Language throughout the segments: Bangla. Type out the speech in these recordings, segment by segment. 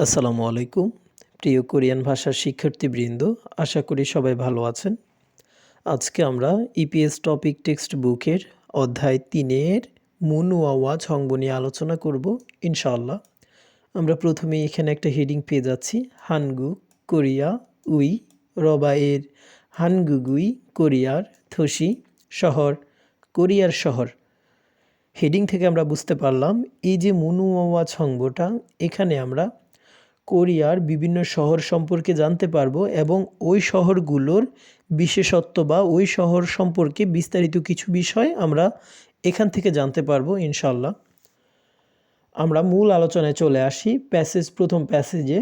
আসসালামু আলাইকুম প্রিয় কোরিয়ান ভাষার শিক্ষার্থীবৃন্দ, আশা করি সবাই ভালো আছেন। আজকে আমরা ইপিএস টপিক টেক্সট বুকের অধ্যায় 3-এর মুনুওয়াওয়া ছংব নিয়ে আলোচনা করব ইনশাআল্লাহ। আমরা প্রথমে এখানে একটা হেডিং পেয়ে যাচ্ছি, হানগু কোরিয়া উই রবা এর হানগুগুই কোরিয়ার থসি শহর, কোরিয়ার শহর। হেডিং থেকে আমরা বুঝতে পারলাম এই যে মুনুওয়াওয়া ছংবটা, এখানে আমরা কোরিয়ার বিভিন্ন শহর সম্পর্কে জানতে পারবো এবং ওই শহরগুলোর বিশেষত্ব বা ওই শহর সম্পর্কে বিস্তারিত কিছু বিষয় আমরা এখান থেকে জানতে পারবো ইনশাল্লাহ। আমরা মূল আলোচনায় চলে আসি। প্রথম প্যাসেজে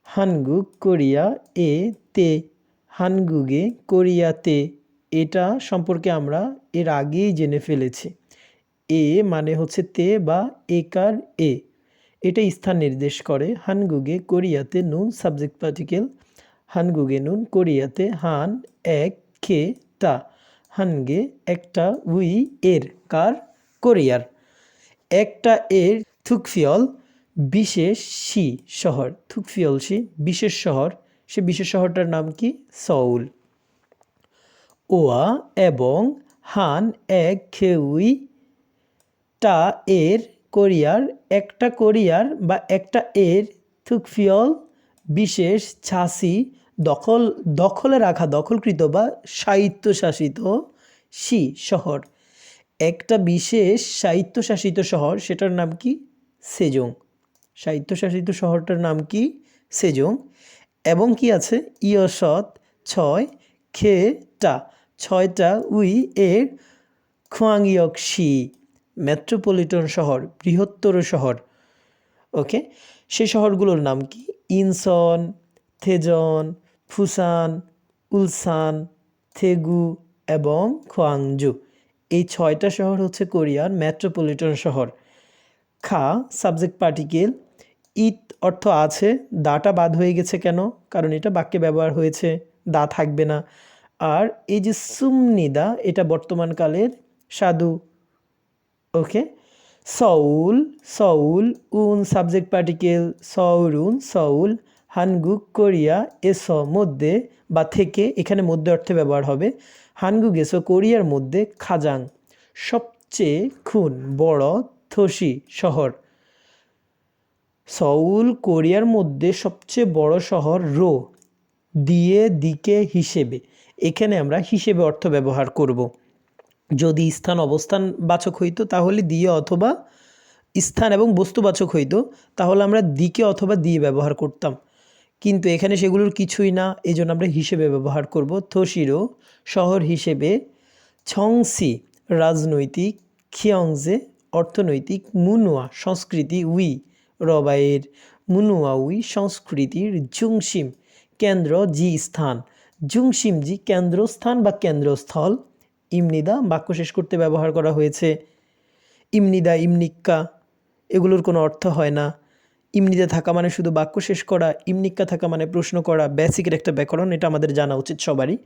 হানগুক কোরিয়া এ তে, হানগুগে কোরিয়াতে, এটা সম্পর্কে আমরা এর আগেই জেনে ফেলেছি। এ মানে হচ্ছে তে বা একার এ, এটা স্থান নির্দেশ করে। হানগুগে কোরিয়াতে নুন সাবজেক্ট পার্টিকেল, হানগুগে নুন কোরিয়াতে হান এক খে তা, হানগে একটা উই এর কার কোরিয়ার, একটা এর থুকফিয়ল বিশেষ সি শহর, থুকফিয়ল সি বিশেষ শহর, সে বিশেষ শহরটার নাম কি সউল। ওয়া এবং হান এক খেউই টা এর কোরিয়ার, একটা কোরিয়ার বা একটা এর থুকফিয়ল বিশেষ ছাসি দখলে রাখা, দখলকৃত বা স্বায়ত্তশাসিত সি শহর, একটা বিশেষ স্বায়ত্তশাসিত শহর, সেটার নাম কি সেজং। স্বায়ত্তশাসিত শহরটার নাম কি সেজং। এবং কি আছে ইয়সৎ ছয়, খে টা ছয়টা, উই এর খোয়াংইয়ক শি মেট্রোপলিটন শহর, বৃহত্তর শহর। ওকে, সেই শহরগুলোর নাম কি ইনসন, থেজন, ফুসান, উলসান, থেগু এবং খোয়াংজু। এই 6টা শহর হচ্ছে কোরিয়ার মেট্রোপলিটন শহর। খা সাবজেক্ট পার্টিকেল, ইত অর্থ আছে, দাটা বাদ হয়ে গেছে কেন, কারণ এটা বাক্যে ব্যবহার হয়েছে, দা থাকবে না। আর এই যে সুমনিদা, এটা বর্তমানকালের সাধু। ওকে, সউল, সউল উন সাবজেক্ট পার্টিকেল, সউরুন সউল, হানগুক কোরিয়া এস মধ্যে বা থেকে, এখানে মধ্যে অর্থে ব্যবহার হবে। হানগুক এসো কোরিয়ার মধ্যে খাজাং সবচেয়ে খুন বড় থসি শহর, সউল কোরিয়ার মধ্যে সবচেয়ে বড় শহর, রো দিয়ে দিকে হিসেবে, এখানে আমরা হিসেবে অর্থ ব্যবহার করব। যদি স্থান অবস্থান বাচক হইতো তাহলে দিয়ে, অথবা স্থান এবং বস্তুবাচক হইতো তাহলে আমরা দিকে অথবা দিয়ে ব্যবহার করতাম, কিন্তু এখানে সেগুলোর কিছুই না, এই জন্য আমরা হিসেবে ব্যবহার করব। থসিরো শহর হিসেবে, ছংসি রাজনৈতিক, খিয়ংজে অর্থনৈতিক, মুনুয়া সংস্কৃতি, উই রবাইয়ের, মুনুয়া উই সংস্কৃতির, জুংসিম কেন্দ্র, জি স্থান, জুংসিম জি কেন্দ্রস্থান বা কেন্দ্রস্থল। ইমনিদা বাক্য শেষ করতে ব্যবহার করা হয়েছে। ইমনিদা ইমনিক্কা এগুলোর কোনো অর্থ হয় না। ইমনিদা থাকা মানে শুধু বাক্য শেষ করা, ইমনিক্কা থাকা মানে প্রশ্ন করা, বেসিকের একটা ব্যাকরণ, এটা আমাদের জানা উচিত সবারই।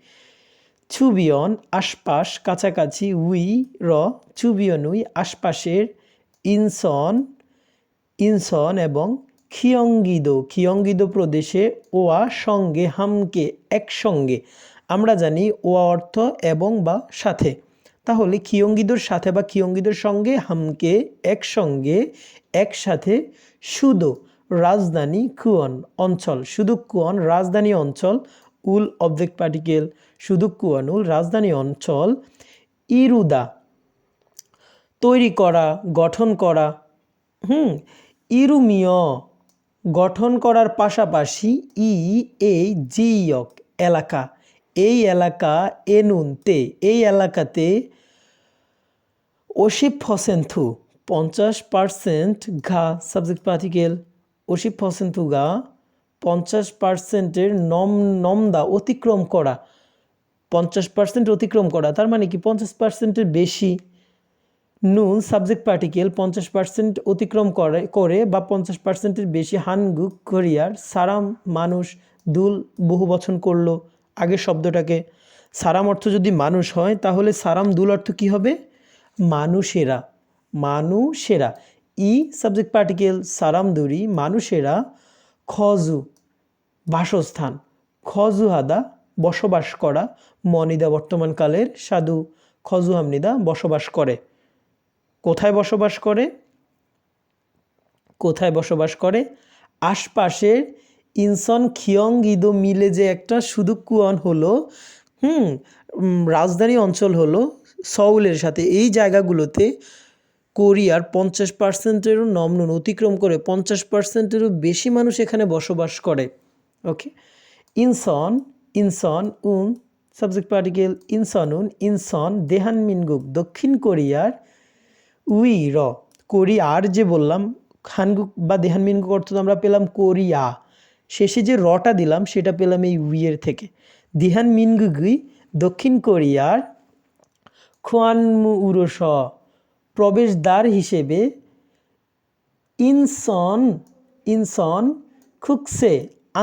চুবিয়ন আশপাশ, কাছাকাছি, উই র চুবিয়ন উই আশপাশের, ইনসন ইনসন এবং খিয়ঙ্গিদো প্রদেশে, ওয়া সঙ্গে, হামকে একসঙ্গে। আমরা জানি ওয়া অর্থ এবং বা সাথে, তাহলে খিয়ঙ্গিদোর সাথে বা খিয়ঙ্গিদোর সঙ্গে, হামকে একসঙ্গে, একসাথে, সুদো রাজধানী, কুয়ন অঞ্চল, শুধু কুয়ন রাজধানী অঞ্চল, উল অবজেক্ট পার্টিকেল, শুধু কুয়ন উল রাজধানী অঞ্চল, ইরুদা তৈরি করা, গঠন করা, ইরুমিয় গঠন করার পাশাপাশি, এই জিয়ক এলাকা, এই এলাকা, এনুনতে এই এলাকাতে, 50% 50% ঘা সাবজেক্ট পার্টিকেল, 50% গা 50%-এর নমদা অতিক্রম করা, 50% অতিক্রম করা তার মানে কি 50%-এর বেশি। নুন সাবজেক্ট পার্টিকেল 50% অতিক্রম করে বা 50%-এর বেশি। হানগুক কোরিয়ার, সারাম মানুষ, দুল বহু বচন করলো আগের শব্দটাকে। সারাম অর্থ যদি মানুষ হয় তাহলে সারাম দুল অর্থ কি হবে মানুষেরা, মানুষেরা। ই সাবজেক্ট পার্টিকেল সারাম দুরি মানুষেরা, খজু বাসস্থান, খজু হাদা বসবাস করা, মনিদা বর্তমানকালের সাধু, খজু হামনিদা বসবাস করে। কোথায় বসবাস করে? কোথায় বসবাস করে? আশপাশের ইনসন খিয়ং ইদো মিলে যে একটা শুধু কুয়ন হলো, রাজধানী অঞ্চল হলো সউলের সাথে, এই জায়গাগুলোতে কোরিয়ার 50%-এরও নমনূন অতিক্রম করে 50%-এরও বেশি মানুষ এখানে বসবাস করে। ওকে, ইনসন ইনসন উন সাবজেক্ট পার্টিকেল ইনসনুন ইনসন দেহানমিনগুক দক্ষিণ কোরিয়ার উই র, কোরিয়ার যে বললাম হানগুক বা দেহানমিনগুক অর্থ তো আমরা পেলাম কোরিয়া, শেষে যে রটা দিলাম সেটা পেলাম এই উইয়ের থেকে। দেহানমিনগুগই দক্ষিণ কোরিয়ার খোয়ানমু উরস প্রবেশদ্বার হিসেবে ইনসন ইনসন খুকসে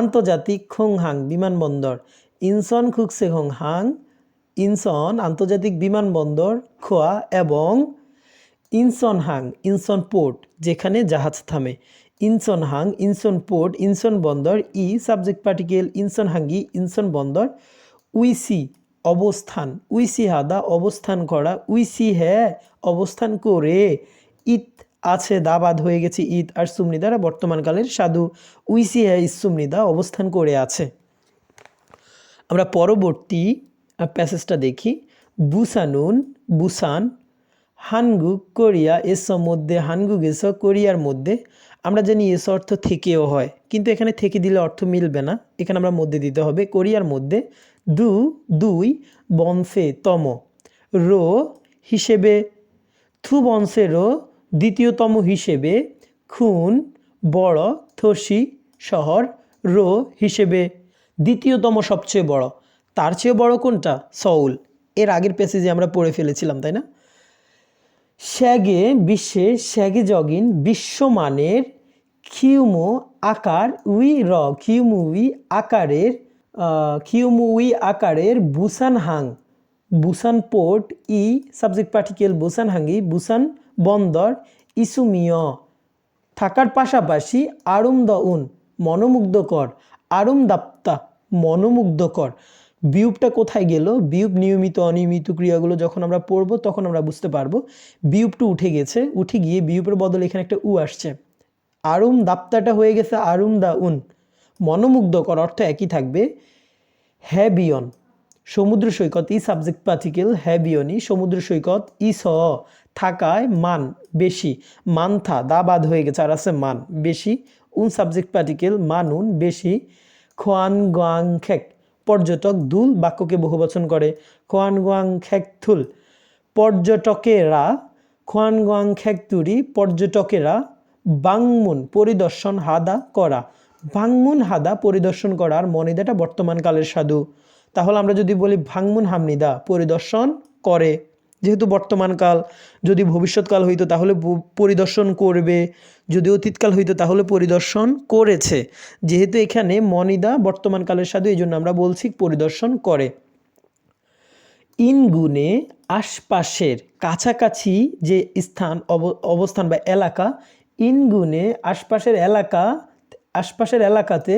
আন্তর্জাতিক খোংহাং বিমানবন্দর, ইনসন খুকসে খোংহাং ইনসন আন্তর্জাতিক বিমানবন্দর খোয়া এবং ইনসনহাং ইনসন পোর্ট যেখানে জাহাজ থামে, ইনসনহাং ইনসন পোর্ট ইনসন বন্দর, ই সাবজেক্ট পার্টিকেল ইনসনহাঙ্গি ইনসন বন্দর, উইসি অবস্থান, উইসি হাদা অবস্থান করা, উইসি হ্যাঁ অবস্থান করে, ইত আছে দাবাদ হয়ে গেছে ইত আর সুমনিদারা বর্তমানকালের সাধু, উইসি হ্যাঁ ইসুমনিদা অবস্থান করে আছে। আমরা পরবর্তী প্যাসেজটা দেখি। বুসানুন বুসান হানগুক কোরিয়া এস মধ্যে, হানগুক এস কোরিয়ার মধ্যে। আমরা জানি এস অর্থ থেকেও হয়, কিন্তু এখানে থেকে দিলে অর্থ মিলবে না, এখানে আমরা মধ্যে দিতে হবে। কোরিয়ার মধ্যে দুই বংশে তম, রো হিসেবে থু বংশে রো দ্বিতীয়তম হিসেবে, খুন বড় থসি শহর, রো হিসেবে দ্বিতীয়তম সবচেয়ে বড়, তার চেয়ে বড় কোনটা? সউল। এর আগের প্যাসেজে আমরা পড়ে ফেলেছিলাম, তাই না? শ্যাগে বিশ্বে শ্যাগে জগিন বিশ্বমানের খিউমো আকার উই র, খিউমুই আকারের খিউমুই আকারের বুসান হাং, বুসান পোর্ট ই সাবজেক্ট পার্টিকেল বুসান হাঙ্গি বুসান বন্দর, ইসুমিয় থাকার পাশাপাশি আরুমদাউন মনোমুগ্ধকর, আরুমদাপ্তা মনোমুগ্ধকর। বিউবটা কোথায় গেল? বিউব নিয়মিত অনিয়মিত ক্রিয়াগুলো যখন আমরা পড়বো তখন আমরা বুঝতে পারবো। বিউবটা উঠে গেছে, উঠে গিয়ে বিউবের বদলে এখানে একটা উ আসছে, আরুম দাপ্তাটা হয়ে গেছে আরুম দা উন। মনোমুগ্ধকর অর্থ একই থাকবে। হ্যাবিয়ন সমুদ্র সৈকত, ই সাবজেক্ট পার্টিকেল হ্যাবিয়নি সমুদ্র সৈকত, ই স থাকায় মান বেশি, মানথা দা বাদ হয়ে গেছে আর আছে মান বেশি, উন সাবজেক্ট পার্টিকেল মানুন বেশি, খোয়ান গোয়াং খেক পর্যটক, দুল বাক্যকে বহুবচন করে, খোয়ান গোয়াং খেক থুল পর্যটকেরা, খোয়ান গোয়াং খেক তুরি পর্যটকেরা, বাংমুন পরিদর্শন হাদা করা, ভাংমুন হাদা পরিদর্শন করা, আর মনিদাটা বর্তমানকালের সাধু। তাহলে আমরা যদি বলি ভাংমুন হামনিদা পরিদর্শন করে, যেহেতু বর্তমানকাল, যদি ভবিষ্যৎকাল হইতো তাহলে পরিদর্শন করবে, যদি অতীতকাল হইতো তাহলে পরিদর্শন করেছে, যেহেতু এখানে মনিদা বর্তমানকালের সাধু এই জন্য আমরা বলছি পরিদর্শন করে। ইনগুনে আশপাশের কাছাকাছি যে স্থান অবস্থান বা এলাকা, ইনগুনে আশপাশের এলাকাতে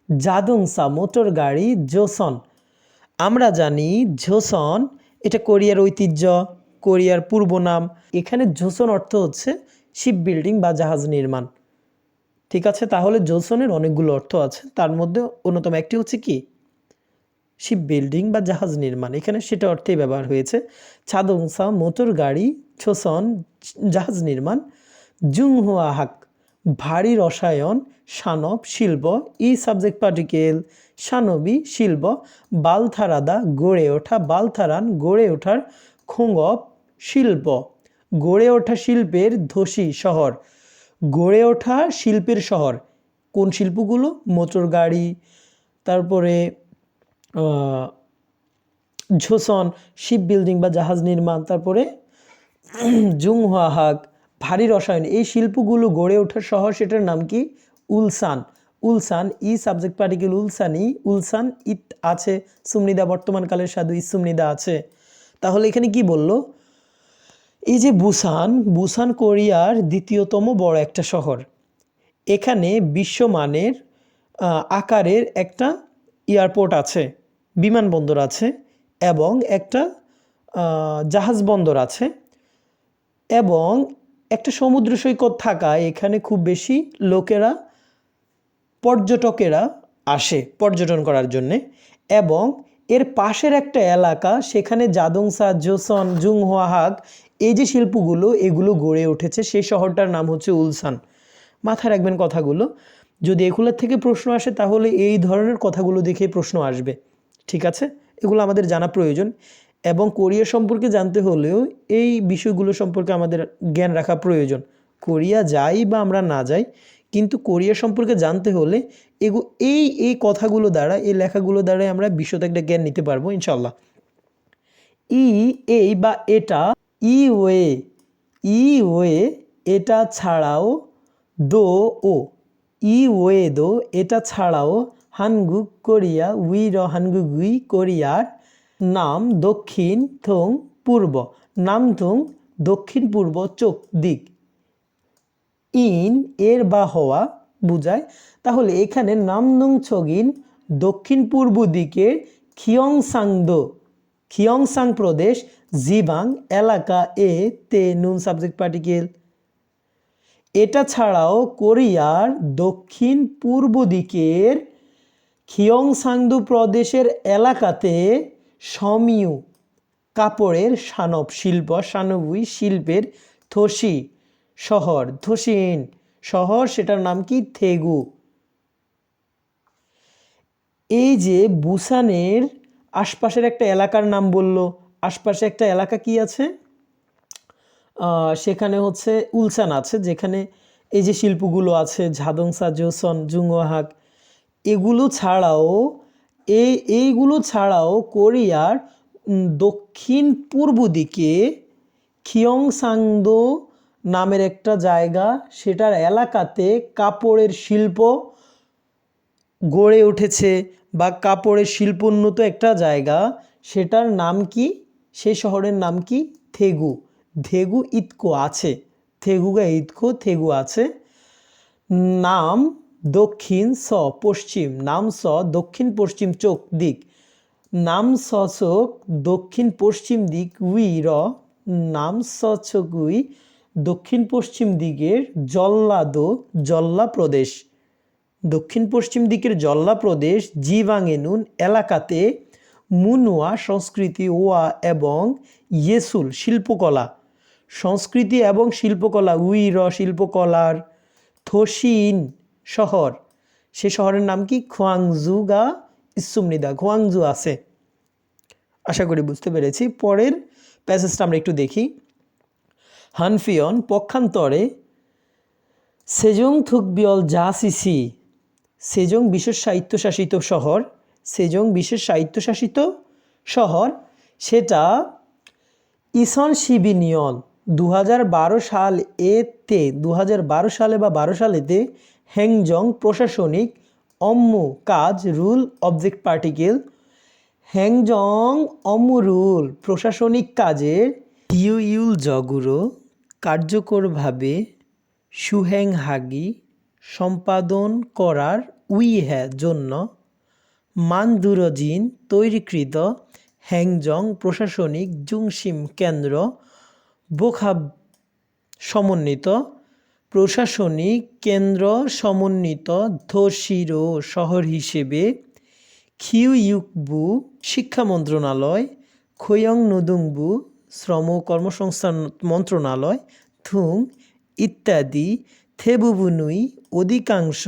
জাদংসা মোটর গাড়ি জোসন, আমরা জানি জোসন এটা কোরিয়ার ঐতিহ্য, কোরিয়ার পূর্ব নাম। এখানে জোসন অর্থ হচ্ছে শিপ বিল্ডিং বা জাহাজ নির্মাণ, ঠিক আছে? তাহলে জোসনের অনেকগুলো অর্থ আছে, তার মধ্যে অন্যতম একটি হচ্ছে কি শিপ বিল্ডিং বা জাহাজ নির্মাণ, এখানে সেটা অর্থেই ব্যবহার হয়েছে। ছাদংসা মোটর গাড়ি, ছোসন জাহাজ নির্মাণ, জুংহুয়া হাক ভারী রসায়ন, সানব শিল্প, ই সাবজেক্ট পার্টিকেল সানবী শিল্প, বালথারাদা গড়ে ওঠা, বালথারান গড়ে ওঠার, খোঙ্গপ শিল্প গড়ে ওঠা শিল্পের, ধসি শহর গড়ে ওঠা শিল্পের শহর। কোন শিল্পগুলো? মোটর গাড়ি, তারপরে ঝোসন শিপ বিল্ডিং বা জাহাজ নির্মাণ, তারপরে জুংহুয়া হাক ভারী রসায়ন, এই শিল্পগুলো গড়ে ওঠার শহর, সেটার নাম কি? উলসান। উলসান ই সাবজেক্ট পার্টিকেল উলসানি, উলসান ইত আছে সুমনিদা বর্তমানকালের সাধু ইসুমনিদা আছে। তাহলে এখানে কি বলল? এই যে বুসান কোরিয়ার দ্বিতীয়তম বড় একটা শহর, এখানে বিশ্বমানের আকারের একটা এয়ারপোর্ট আছে, বিমানবন্দর আছে এবং একটা জাহাজ বন্দর আছে এবং একটা সমুদ্র সৈকত থাকায় এখানে খুব বেশি লোকেরা, পর্যটকেরা আসে পর্যটন করার জন্যে। এবং এর পাশের একটা এলাকা, সেখানে জাদংসা, জোসন, জুংহোয়াহাগ এই যে শিল্পগুলো এগুলো গড়ে উঠেছে, সেই শহরটার নাম হচ্ছে উলসান। মাথায় রাখবেন কথাগুলো, যদি এগুলোর থেকে প্রশ্ন আসে তাহলে এই ধরনের কথাগুলো দেখে প্রশ্ন আসবে, ঠিক আছে? এগুলো আমাদের জানা প্রয়োজন এবং কোরিয়া সম্পর্কে জানতে হলেও এই বিষয়গুলো সম্পর্কে আমাদের জ্ঞান রাখা প্রয়োজন। কোরিয়া যাই বা আমরা না যাই, কিন্তু কোরিয়া সম্পর্কে জানতে হলে এই এই কথাগুলো দ্বারা, এই লেখাগুলো দ্বারাই আমরা বিশদ একটা জ্ঞান নিতে পারবো ইনশাল্লাহ। এই বা এটা, ওয়ে, ওয়ে এটা ছাড়াও দো ও, ওয়ে দো এটা ছাড়াও হানগুক কোরিয়া উইর হানগুগুই কোরিয়ার নাম দক্ষিণ থং পূর্ব, নামথং দক্ষিণ পূর্ব চোখ দিক, এর বা হওয়া বুঝায়। তাহলে এখানে নামদং ছগিন দক্ষিণ পূর্ব দিকে খিয়ংসাং প্রদেশ, জিবাং এলাকা এ তে নুন সাবজেক্ট পার্টিকেল। এটা ছাড়াও কোরিয়ার দক্ষিণ পূর্ব দিকের খিয়ংসাংদু প্রদেশের এলাকাতে সমিউ কাপড়ের সানব শিল্প, সানবুই শিল্পের থোসি শহর, থোসিন শহর, সেটার নাম কি? থেগু। এই যে বুসানের আশপাশের একটা এলাকার নাম বলল, আশপাশে একটা এলাকা কি আছে? সেখানে হচ্ছে উলসান আছে, যেখানে এই যে শিল্পগুলো আছে, ঝাদংসা, জোসন, জুংওয়াহাগ, এইগুলো ছাড়াও কোরিয়ার দক্ষিণ পূর্ব দিকে খিয়ংসাংদো নামের একটা জায়গা, সেটার এলাকাতে কাপড়ের শিল্প গড়ে উঠেছে বা কাপড়ের শিল্পোন্নত একটা জায়গা, সেটার নাম কি? সেই শহরের নাম কি? থেগু। থেগু ইতকো আছে, থেগুগা ইতকো, থেগু আছে। নাম দক্ষিণ স পশ্চিম, নাম স দক্ষিণ পশ্চিম চোখ দিক, নাম স চোখ দক্ষিণ পশ্চিম দিক, উই র নাম স চোখ উই দক্ষিণ পশ্চিম দিকের জল্লা প্রদেশ, দক্ষিণ পশ্চিম দিকের জল্লা প্রদেশ জিবাংএনুন এলাকাতে মুনুয়া সংস্কৃতি, ওয়া এবং ইয়েসুল শিল্পকলা, সংস্কৃতি এবং শিল্পকলা, উইর শিল্পকলার থোসিন শহর, সে শহরের নাম কি? খোয়াংজুগা ইসুমনিদা, খোয়াংজু আছে। আশা করি বুঝতে পেরেছি। পরের প্যাসেজটা আমরা একটু দেখি। হানফিয়ন পক্ষান্তরে সেজং থুকবিয়ল জাসিসি, সেজং বিশেষ স্বায়ত্তশাসিত শহর, সেজং বিশেষ স্বায়ত্তশাসিত শহর, সেটা ইসন শিবিনিয়ন 2012 সাল এতে, 2012 সালে বা 12 সালেতে হ্যাংজং প্রশাসনিক কাজ রুল অবজেক্ট পার্টিকেল, হ্যাংজং রুল প্রশাসনিক কাজের ইউল জগুরো কার্যকরভাবে সুহ্যাংহাগি সম্পাদন করার জন্য মানদুরজিন তৈরিকৃত হ্যাংজং প্রশাসনিক জুংসিম কেন্দ্র বোখাব সমন্বিত প্রশাসনিক কেন্দ্র সমন্বিত ধোসিরো শহর হিসেবে খিউইউকবু শিক্ষা মন্ত্রণালয়, খোয়ং নুদুংবু শ্রম কর্মসংস্থান মন্ত্রণালয়, থুং ইত্যাদি থেবুবুনুই অধিকাংশ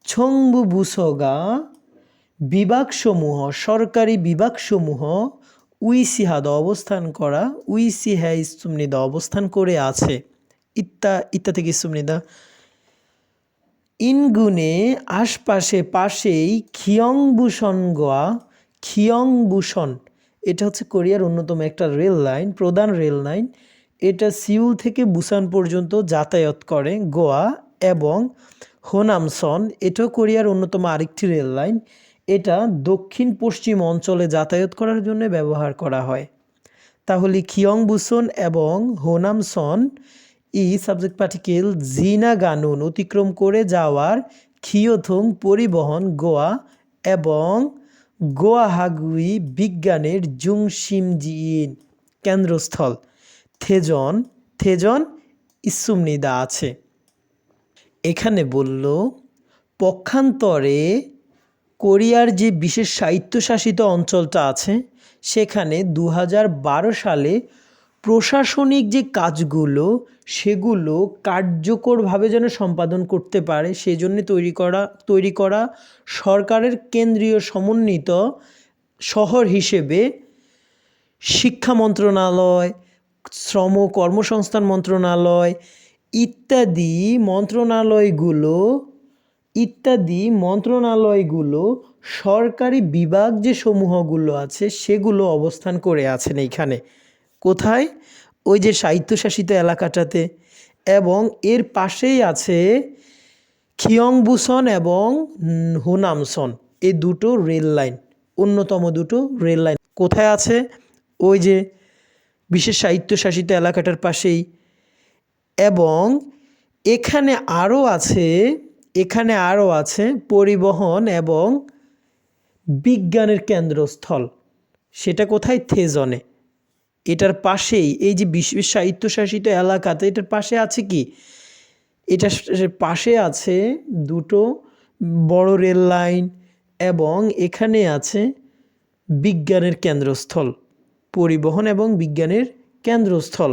ছংবুবুসগা বিভাগসমূহ, সরকারি বিভাগসমূহ উইসিহাদ অবস্থান করা, উইসিহা ইস্তুমনিদা অবস্থান করে আছে, ইত্তা থেকে ইস্তুমনিদা। ইনগুনে পাশেই খিয়ংবুসন, এটা হচ্ছে কোরিয়ার অন্যতম একটা রেল লাইন, প্রধান রেল লাইন। এটা সিউল থেকে বুসান পর্যন্ত যাতায়াত করে। গোয়া এবং হোনামসন, এটাও কোরিয়ার অন্যতম আরেকটি রেল লাইন। এটা দক্ষিণ পশ্চিম অঞ্চলে যাতায়াত করার জন্য ব্যবহার করা হয়। তাহলে খিয়ংবুসন এবং হোনামসন সাবজেক্ট পার্টিকেল জিনাগানুন অতিক্রম করে যাওয়ার খিয়োথং পরিবহন গোয়া এবং গোয়াহাগুই বিজ্ঞানের জুংশিমজিন কেন্দ্রস্থল থেজন ইসুমনিদা আছে। এখানে বলল পক্ষান্তরে কোরিয়ার যে বিশেষ স্বায়ত্তশাসিত অঞ্চলটা আছে সেখানে 2012 সালে প্রশাসনিক যে কাজগুলো সেগুলো কার্যকরভাবে যেন সম্পাদন করতে পারে সেজন্য তৈরি করা সরকারের কেন্দ্রীয় সমন্বিত শহর হিসেবে শিক্ষা মন্ত্রণালয়, শ্রম কর্মসংস্থান মন্ত্রণালয় ইত্যাদি মন্ত্রণালয়গুলো সরকারি বিভাগ যে সমূহগুলো আছে সেগুলো অবস্থান করে আছেন এইখানে। কোথায়? ওই যে স্বায়ত্তশাসিত এলাকাটাতে। এবং এর পাশেই আছে খিয়ংবুসন এবং হোনামসন, এই দুটো রেল লাইন, অন্যতম দুটো রেল লাইন কোথায় আছে? ওই যে বিশেষ স্বায়ত্তশাসিত এলাকাটার পাশেই। এবং এখানে আরও আছে পরিবহন এবং বিজ্ঞানের কেন্দ্রস্থল। সেটা কোথায়? থেজনে। এটার পাশেই এই যে বিশেষ স্বায়ত্তশাসিত এলাকাতে এটার পাশে আছে কি? এটার পাশে আছে দুটো বড় রেল লাইন এবং এখানে আছে বিজ্ঞানের কেন্দ্রস্থল, পরিবহন এবং বিজ্ঞানের কেন্দ্রস্থল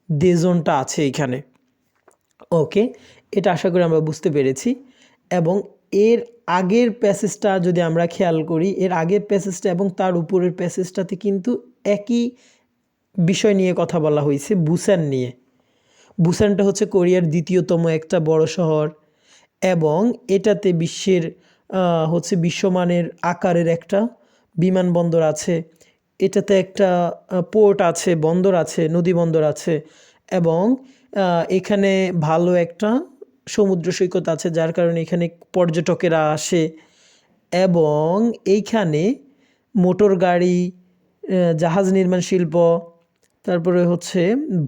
দেজনটা আছে এখানে। ওকে, এটা আশা করি আমরা বুঝতে পেরেছি। এবং এর আগের প্যাসেজটা যদি আমরা খেয়াল করি, এর আগের প্যাসেজটা এবং তার উপরের প্যাসেজটাতে কিন্তু একই বিষয় নিয়ে কথা বলা হয়েছে, বুসান নিয়ে। বুসানটা হচ্ছে কোরিয়ার দ্বিতীয়তম একটা বড় শহর এবং এটাতে বিশ্বমানের আকারের একটা বিমানবন্দর আছে। এটাতে একটা পোর্ট আছে, বন্দর আছে, নদী বন্দর আছে এবং এখানে ভালো একটা সমুদ্র সৈকত আছে, যার কারণে এখানে পর্যটকেরা আসে। এবং এইখানে মোটর গাড়ি, জাহাজ নির্মাণ শিল্প, তারপরে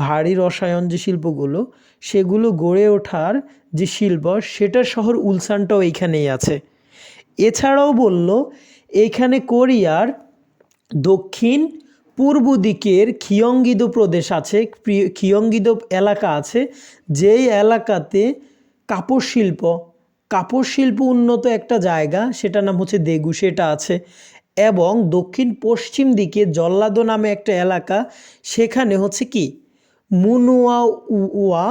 ভারী রসায়ন যে শিল্পগুলো সেগুলো গড়ে ওঠার যে শিল্প সেটার শহর উলসানটাও এইখানেই আছে। এছাড়াও বলল এইখানে কোরিয়ার দক্ষিণ পূর্ব দিকের খিয়ংগিদো প্রদেশ আছে, খিয়ংগিদো এলাকা আছে, যেই এলাকাতে কাপড় শিল্প উন্নত একটা জায়গা, সেটার নাম হচ্ছে দেগু, সেটা আছে। এবং দক্ষিণ পশ্চিম দিকে জল্লাদো নামে একটা এলাকা, সেখানে মুনুওয়া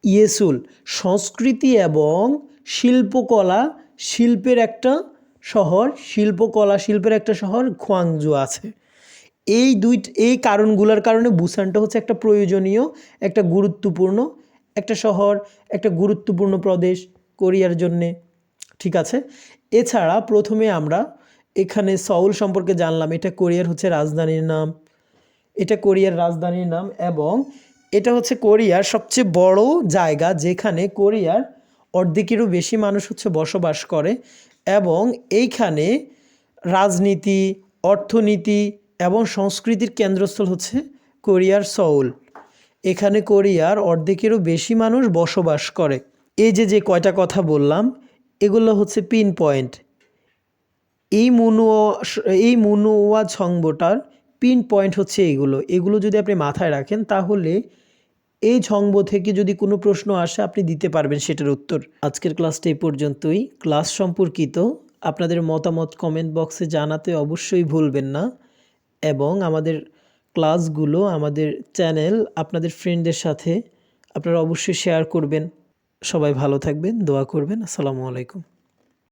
ইয়েসুল সংস্কৃতি এবং শিল্পের একটা শহর খোয়াংজু আছে। এই কারণগুলোর কারণে বুসানটা হচ্ছে একটা প্রয়োজনীয়, একটা গুরুত্বপূর্ণ একটা শহর, একটা গুরুত্বপূর্ণ প্রদেশ কোরিয়ার জন্যে। ঠিক আছে। এছাড়া প্রথমে আমরা এখানে সউল সম্পর্কে জানলাম। এটা কোরিয়ার রাজধানীর নাম এবং এটা হচ্ছে কোরিয়ার সবচেয়ে বড় জায়গা, যেখানে কোরিয়ার অর্ধেকেরও বেশি মানুষ বসবাস করে। এবং এইখানে রাজনীতি, অর্থনীতি এবং সংস্কৃতির কেন্দ্রস্থল হচ্ছে কোরিয়ার সউল। এখানে কোরিয়ার অর্ধেকেরও বেশি মানুষ বসবাস করে। এই যে কয়টা কথা বললাম এগুলো হচ্ছে পিন পয়েন্ট। এই মুনুওয়া ছংবোটার পিন পয়েন্ট হচ্ছে এগুলো যদি আপনি মাথায় রাখেন তাহলে এই ছংবো থেকে যদি কোনো প্রশ্ন আসে আপনি দিতে পারবেন সেটার উত্তর। আজকের ক্লাসটা এই পর্যন্তই। ক্লাস সম্পর্কিত আপনাদের মতামত কমেন্ট বক্সে জানাতে অবশ্যই ভুলবেন না এবং আমাদের ক্লাসগুলো, আমাদের চ্যানেল আপনাদের ফ্রেন্ডদের সাথে আপনারা অবশ্যই শেয়ার করবেন। সবাই ভালো থাকবেন, দোয়া করবেন। আসসালামু আলাইকুম।